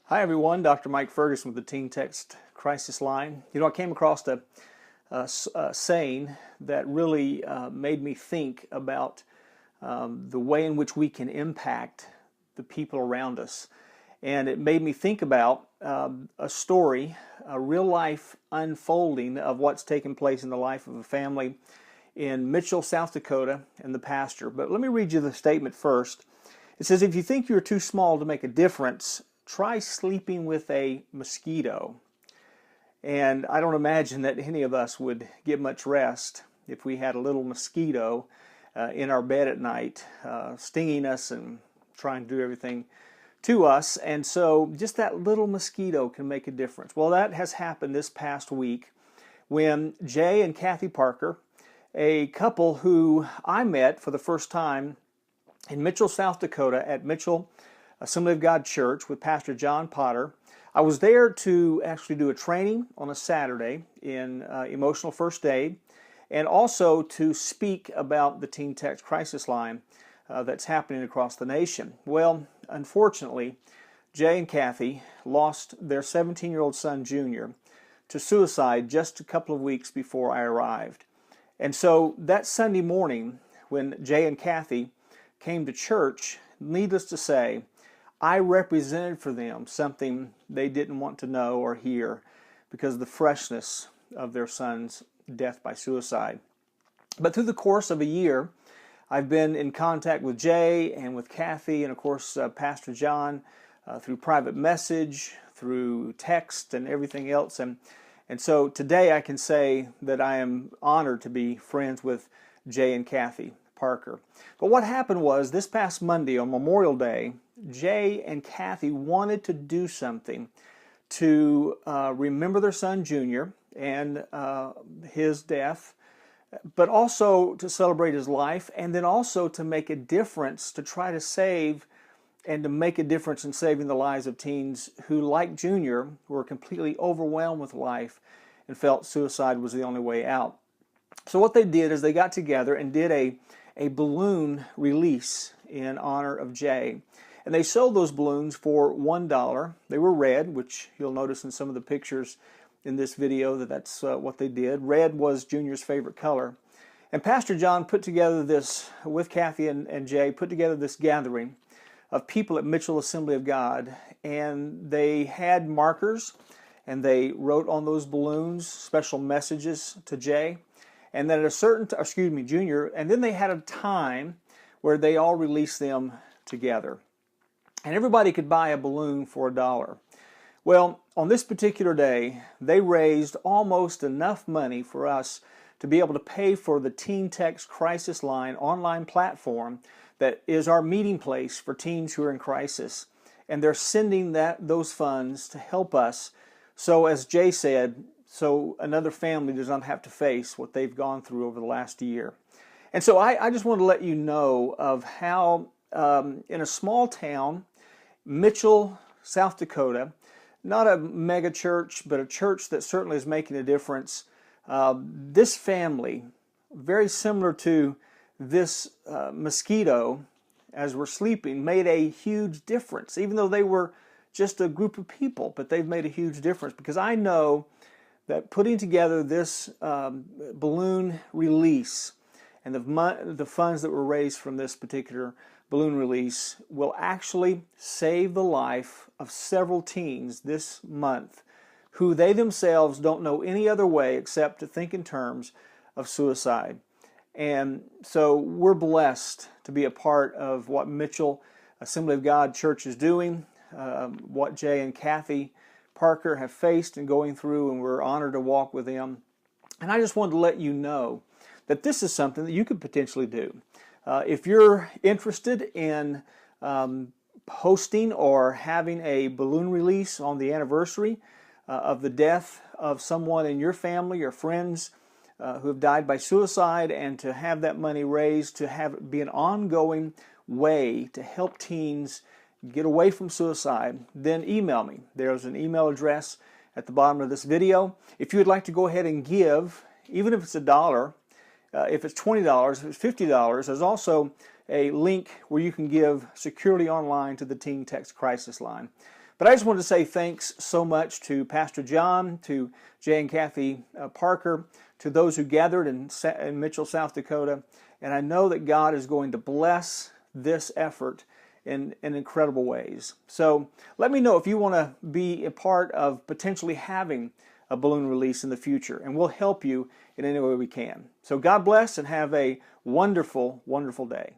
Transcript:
Hi everyone, Dr. Mike Ferguson with the Teen TXT Crisis Line. You know, I came across a saying that really made me think about the way in which we can impact the people around us. And it made me think about a story, a real life unfolding of what's taken place in the life of a family in Mitchell, South Dakota, and the pastor. But let me read you the statement first. It says, if you think you're too small to make a difference, try sleeping with a mosquito. And I don't imagine that any of us would get much rest if we had a little mosquito in our bed at night, stinging us and trying to do everything to us. And so just that little mosquito can make a difference. Well, that has happened this past week when Jay and Cathy Parker, a couple who I met for the first time in Mitchell, South Dakota at Mitchell Assembly of God Church with Pastor John Potter. I was there to actually do a training on a Saturday in emotional first aid, and also to speak about the Teen TXT Crisis Line that's happening across the nation. Well, unfortunately, Jay and Cathy lost their 17-year-old son, Junior, to suicide just a couple of weeks before I arrived. And so that Sunday morning, when Jay and Cathy came to church, needless to say, I represented for them something they didn't want to know or hear because of the freshness of their son's death by suicide. But through the course of a year, I've been in contact with Jay and with Cathy and, of course, Pastor John through private message, through text, and everything else. And so today I can say that I am honored to be friends with Jay and Cathy Parker. But what happened was this past Monday on Memorial Day, Jay and Cathy wanted to do something to remember their son Junior and his death, but also to celebrate his life, and then also to make a difference, to try to save and to make a difference in saving the lives of teens who, like Junior, were completely overwhelmed with life and felt suicide was the only way out. So what they did is they got together and did a balloon release in honor of Jay. And they sold those balloons for $1. They were red, which you'll notice in some of the pictures in this video that's what they did. Red was Junior's favorite color. And Pastor John put together this, with Cathy and Jay, put together this gathering of people at Mitchell Assembly of God. And they had markers, and they wrote on those balloons special messages to Jay. And then at a certain, Junior, and then they had a time where they all released them together. And everybody could buy a balloon for $1. Well, on this particular day, they raised almost enough money for us to be able to pay for the Teen TXT Crisis Line online platform that is our meeting place for teens who are in crisis. And they're sending those funds to help us. So as Jay said, so another family does not have to face what they've gone through over the last year. And so I just want to let you know of how in a small town, Mitchell, South Dakota, not a mega church, but a church that certainly is making a difference. This family, very similar to this mosquito as we're sleeping, made a huge difference, even though they were just a group of people, but they've made a huge difference because I know that putting together this balloon release and the funds that were raised from this particular balloon release will actually save the life of several teens this month who they themselves don't know any other way except to think in terms of suicide. And so we're blessed to be a part of what Mitchell Assembly of God Church is doing, what Jay and Cathy Parker have faced and going through, and we're honored to walk with them. And I just wanted to let you know that this is something that you could potentially do. If you're interested in hosting or having a balloon release on the anniversary of the death of someone in your family or friends who have died by suicide, and to have that money raised to have it be an ongoing way to help teens get away from suicide, then email me. There's an email address at the bottom of this video. If you would like to go ahead and give, even if it's $1, if it's $20, if it's $50, there's also a link where you can give securely online to the Teen TXT Crisis Line. But I just wanted to say thanks so much to Pastor John, to Jay and Cathy Parker, to those who gathered in Mitchell, South Dakota. And I know that God is going to bless this effort in incredible ways. So let me know if you want to be a part of potentially having a balloon release in the future, and we'll help you in any way we can. So God bless and have a wonderful, wonderful day.